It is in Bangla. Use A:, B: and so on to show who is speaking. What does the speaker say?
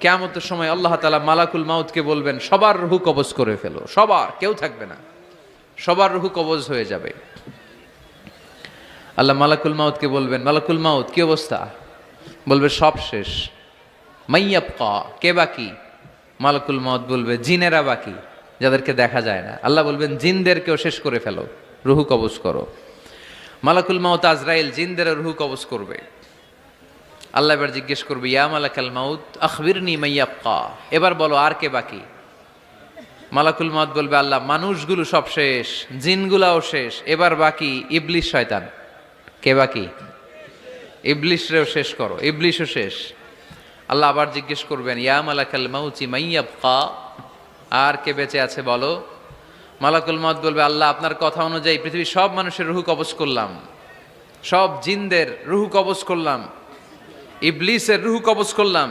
A: কিয়ামতের সময় আল্লাহ তাআলা মালাকুল মাউতকে বলবেন সবার রূহ কবজ করে ফেলো, সবার, কেউ থাকবে না, সবার রূহ কবজ হয়ে যাবে। আল্লাহ মালাকুল মাউতকে বলবেন, মালাকুল মাউত কি অবস্থা? বলবে সব শেষ। মাইয়াবকা, কে বাকি? মালাকুল মাউত বলবে জিনেরা বাকি, যাদেরকে দেখা যায় না। আল্লাহ বলবেন জিনদেরকেও শেষ করে ফেলো, রুহু কবজ করো। মালাকুল মাউত আজরাইল জিনদের রুহু কবজ করবে। আল্লাহ এবার জিজ্ঞেস করবে, ইয়া মালাকাল মাউত আখবিরনি মাইয়াবকা, এবার বলো আর কে বাকি? মালাকুল মাউত বলবে, আল্লাহ মানুষগুলো সব শেষ, জিনগুলাও শেষ, এবার বাকি ইবলিশ শয়তান। কে বাকি? ইবলিশরেও শেষ করো, ইবলিশও শেষ। আল্লাহ আবার জিজ্ঞেস করবেন, ইয়া মালাকাল মাউতি মাইয়াবকা, আর কে বেঁচে আছে বলো। মালাকুল মাউত বলবে, আল্লাহ আপনার কথা অনুযায়ী পৃথিবীর সব মানুষের রুহু কবজ করলাম, সব জিনদের রুহু কবজ করলাম, ইবলিসের রুহু কবজ করলাম,